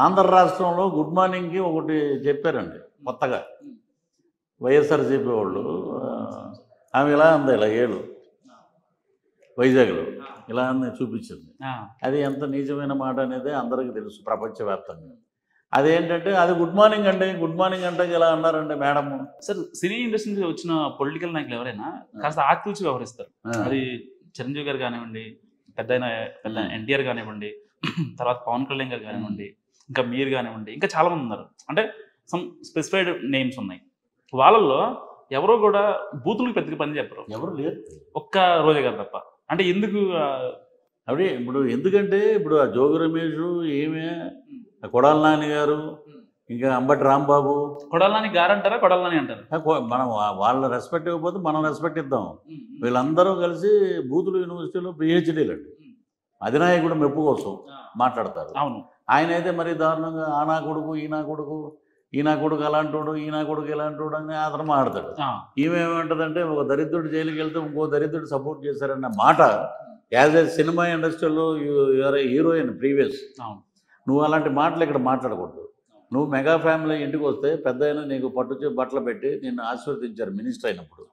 ఆంధ్ర రాష్ట్రంలో గుడ్ మార్నింగ్కి ఒకటి చెప్పారండి కొత్తగా. వైఎస్ఆర్సీపీ వాళ్ళు ఆమె ఇలా అంది, ఇలా ఏడు వైజాగ్లో ఇలా అని చూపించింది. అది ఎంత నిజమైన మాట అనేది అందరికీ తెలుసు ప్రపంచవ్యాప్తంగా. అదేంటంటే అది గుడ్ మార్నింగ్ అండి, గుడ్ మార్నింగ్ అంటే ఇలా అన్నారండి మేడం. సార్ సినీ ఇండస్ట్రీ నుంచి వచ్చిన పొలిటికల్ నాయకులు ఎవరైనా కాస్త ఆచితూచి వ్యవహరిస్తారు. అది చిరంజీవి గారు కానివ్వండి, పెద్ద ఎన్టీఆర్ కానివ్వండి, తర్వాత పవన్ కళ్యాణ్ గారు కానివ్వండి, ఇంకా మీరు కానివ్వండి, ఇంకా చాలా మంది ఉన్నారు. అంటే సమ్ స్పెసిఫైడ్ నేమ్స్ ఉన్నాయి. వాళ్ళల్లో ఎవరో కూడా బూతులకు పెద్దగా పని చెప్పరు, ఎవరు లేరు, ఒక్క రోజా గారు తప్ప. అంటే ఎందుకు అవి ఇప్పుడు ఎందుకంటే ఇప్పుడు ఆ జోగి రమేష్, ఏమే కొడాల నాని గారు, ఇంకా అంబటి రాంబాబు. కొడాల నాని గారు అంటారా, కొడాల నాని అంటారా? మనం వాళ్ళ రెస్పెక్ట్ ఇవ్వకపోతే మనం రెస్పెక్ట్ ఇద్దాం. వీళ్ళందరూ కలిసి బూతులు యూనివర్సిటీలో పిహెచ్డీలు అండి, అధినాయకుడు మెప్పు కోసం మాట్లాడతారు. అవును. ఆయన అయితే మరి దారుణంగా ఆనా కొడుకు ఈనా కొడుకు, ఈనా కొడుకు అలాంటోడు, ఈనా కొడుకు ఇలాంటోడు అని అతను మాట్లాడతాడు. ఈమెమంటదంటే ఒక దరిద్రుడు జైలుకి వెళ్తే ఇంకో దరిద్రుడు సపోర్ట్ చేశారన్న మాట. యాజ్ ఏ సినిమా ఇండస్ట్రీలో హీరోయిన్ ప్రీవియస్, నువ్వు అలాంటి మాటలు ఇక్కడ మాట్లాడకూడదు. నువ్వు మెగా ఫ్యామిలీ ఇంటికి వస్తే పెద్ద అయినా నీకు పట్టు బట్టలు పెట్టి నిన్ను ఆశీర్వదించారు మినిస్టర్ అయినప్పుడు.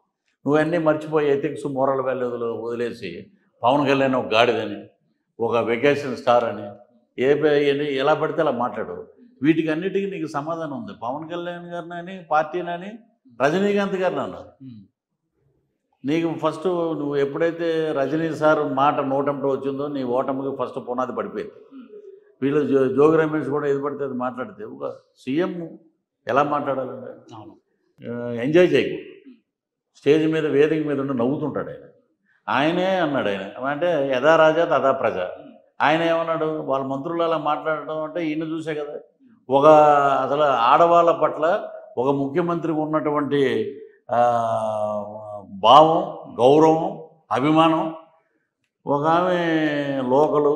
నువ్వన్నీ మర్చిపోయి ఎథిక్స్ మోరల్ వాల్యూలు వదిలేసి పవన్ కళ్యాణ్ ఒక గాడిదని, ఒక వెకేషన్ స్టార్ అని ఎలా పడితే అలా మాట్లాడు. వీటికి అన్నిటికీ నీకు సమాధానం ఉంది. పవన్ కళ్యాణ్ గారిని అని, పార్టీని అని, రజనీకాంత్ గారిని అన్నారు. నీకు ఫస్ట్ నువ్వు ఎప్పుడైతే రజనీ సార్ మాట నోటంతో వచ్చిందో నీ ఓటమికి ఫస్ట్ పునాది పడిపోయింది. వీళ్ళు జోగి రమేష్ కూడా ఏది పడితే అది మాట్లాడితే ఒక సీఎం ఎలా మాట్లాడాలంటే ఎంజాయ్ చేయకూడదు. స్టేజ్ మీద వేదిక మీద ఉండి నవ్వుతుంటాడు ఆయన. ఆయనే అన్నాడు, ఆయన అంటే యథా రాజా తథా ప్రజ. ఆయన ఏమన్నాడు, వాళ్ళ మంత్రులు అలా మాట్లాడటం అంటే ఈయన చూసే కదా. ఒక అసలు ఆడవాళ్ళ పట్ల ఒక ముఖ్యమంత్రికి ఉన్నటువంటి భావం, గౌరవం, అభిమానం, ఒక ఆమె లోకలు,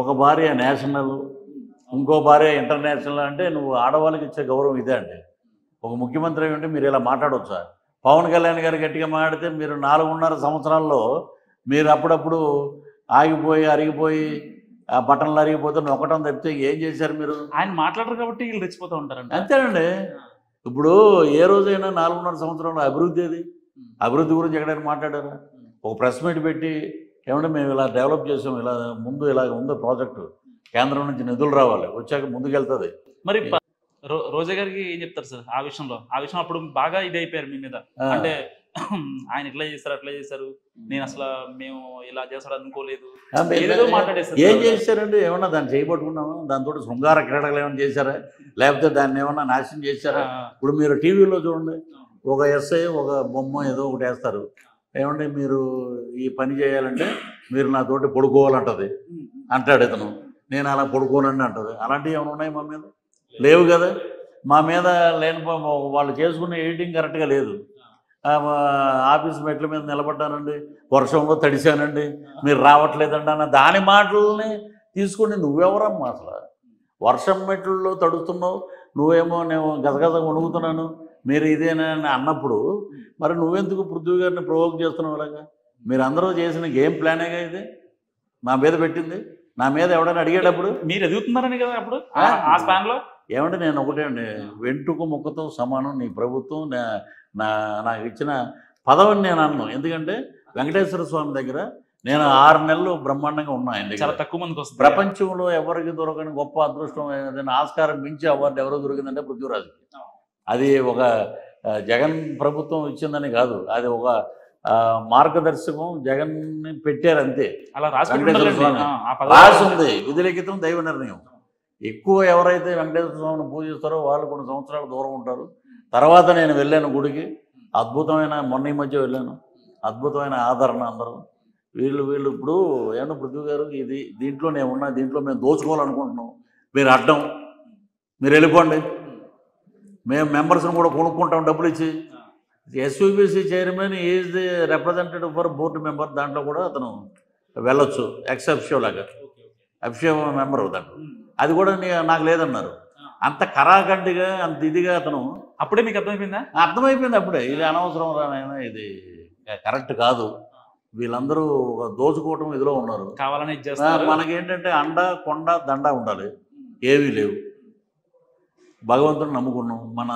ఒక భార్య నేషనల్, ఇంకో భార్య ఇంటర్నేషనల్. అంటే నువ్వు ఆడవాళ్ళకి ఇచ్చే గౌరవం ఇదే అండి. ఒక ముఖ్యమంత్రి అంటే మీరు ఇలా మాట్లాడవచ్చా? పవన్ కళ్యాణ్ గారు గట్టిగా మాట్లాడితే మీరు 4.5 సంవత్సరాల్లో మీరు అప్పుడప్పుడు ఆగిపోయి అరిగిపోయి ఆ బట్టన్లు అరిగిపోతే నొక్కటం తప్పితే ఏం చేశారు మీరు? ఆయన మాట్లాడరు కాబట్టి వీళ్ళు రెచ్చిపోతూ ఉంటారండి. అంతేనండి. ఇప్పుడు ఏ రోజైనా 4.5 సంవత్సరంలో అభివృద్ధి ఏది? అభివృద్ధి గురించి ఎక్కడైనా మాట్లాడారా? ఒక ప్రెస్ మీట్ పెట్టి ఏమంటే మేము ఇలా డెవలప్ చేసాం, ఇలా ముందు ఇలా ఉంది ప్రాజెక్టు, కేంద్రం నుంచి నిధులు రావాలి, వచ్చాక ముందుకెళ్తుంది. మరి రోజా గారికి ఏం చెప్తారు సార్ ఆ విషయంలో? ఆ విషయం అప్పుడు బాగా ఇది అయిపోయారు మీ మీద. అంటే ఆయన ఇట్లా చేశారు, అట్లా చేశారు, నేను అసలు మేము ఇలా చేస్తాడు అనుకోలేదు, మాట్లాడేస్తారు. ఏం చేశారండి? ఏమన్నా దాన్ని చేయబట్టుకున్నామా? దాంతో శృంగార క్రీడలు ఏమైనా చేశారా? లేకపోతే దాన్ని ఏమన్నా నాశనం చేశారా? ఇప్పుడు మీరు టీవీలో చూడండి, ఒక ఎస్ఐ ఒక బొమ్మ ఏదో ఒకటి వేస్తారు. ఏమంటే మీరు ఈ పని చేయాలంటే మీరు నాతోటి పడుకోవాలంటది అంటాడు ఇతను. నేను అలా పడుకోనండి అంటది. అలాంటివి ఏమైనా ఉన్నాయి మా మీద? లేవు కదా. మా మీద లేని వాళ్ళు చేసుకునే ఎడిటింగ్ కరెక్ట్గా లేదు. ఆఫీస్ మెట్ల మీద నిలబడ్డానండి, వర్షంలో తడిశానండి, మీరు రావట్లేదండి అన్న దాని మాటలని తీసుకుని నువ్వెవరమ్మా అసలు? వర్షం మెట్లలో తడుస్తున్నావు, నువ్వేమో నేను గజగజ వణుకుతున్నాను, మీరు ఇదేనా అన్నప్పుడు మరి నువ్వెందుకు పృథ్వీ గారిని ప్రొవోక్ చేస్తున్నావు? అలాగా మీరు అందరూ చేసిన గేమ్ ప్లానేగా ఇది నా మీద పెట్టింది. నా మీద ఎవడైనా అడిగేటప్పుడు మీరు ఎదుగుతున్నారని కదా అప్పుడు ఆ స్పాన్లో. ఏమంటే నేను ఒకటే అండి, వెంట్రుక ముక్కతో సమానం నీ ప్రభుత్వం నాకు ఇచ్చిన పదవిని నేను అన్నాను. ఎందుకంటే వెంకటేశ్వర స్వామి దగ్గర నేను 6 నెలలు బ్రహ్మాండంగా ఉన్నా. ఆయన దగ్గర చాలా తక్కువ మందికి వస్తుంది. ప్రపంచంలో ఎవరికి దొరకని గొప్ప అదృష్టం ఏదైనా ఆస్కారం మించి అవార్డు ఎవరో దొరికిందంటే పృథ్వీరాజుకి. అది ఒక జగన్ ప్రభుత్వం ఇచ్చిందని కాదు, అది ఒక మార్గదర్శకం జగన్ని పెట్టారు అంతే. అలా వెంకటేశ్వర స్వామి రాసి ఉంది, విధిలిఖితం దైవ నిర్ణయం. ఎక్కువ ఎవరైతే వెంకటేశ్వర స్వామిని పూజిస్తారో వాళ్ళు కొన్ని సంవత్సరాలు దూరం ఉంటారు. తర్వాత నేను వెళ్ళాను గుడికి, అద్భుతమైన, మొన్న ఈ మధ్య వెళ్ళాను, అద్భుతమైన ఆదరణ అందరూ. వీళ్ళు ఇప్పుడు ఏమన్నా పృథ్వీ గారు ఇది దీంట్లో నేను ఉన్నా, దీంట్లో మేము దోచుకోవాలనుకుంటున్నాం, మీరు అడ్డం, మీరు వెళ్ళిపోండి, మేము మెంబర్స్ని కూడా కొనుక్కుంటాం డబ్బులు ఇచ్చి. SUBC chairman is the representative for board member, దాంట్లో కూడా అతను వెళ్ళొచ్చు ఎక్సెప్షివ్ లాగా, అఫిషియల్ మెంబర్ దాంట్లో. అది కూడా నాకు లేదన్నారు. అంత కరాఖండిగా అంత ఇదిగా అతను. అప్పుడే మీకు అర్థమైపోయిందా? అర్థమైపోయింది అప్పుడే, ఇది అనవసరం రానైనా, ఇది కరెక్ట్ కాదు, వీళ్ళందరూ దోచుకోవటం ఇదిలో ఉన్నారు. కావాలని మనకేంటంటే అండ కొండ దండ ఉండాలి. ఏమీ లేవు. భగవంతుని నమ్ముకున్నాం, మన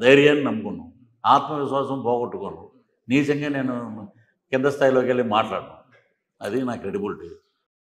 ధైర్యాన్ని నమ్ముకున్నాం, ఆత్మవిశ్వాసం పోగొట్టుకున్నాం. నీచంగా నేను కింద స్థాయిలోకి వెళ్ళి మాట్లాడను. అది నా క్రెడిబిలిటీ.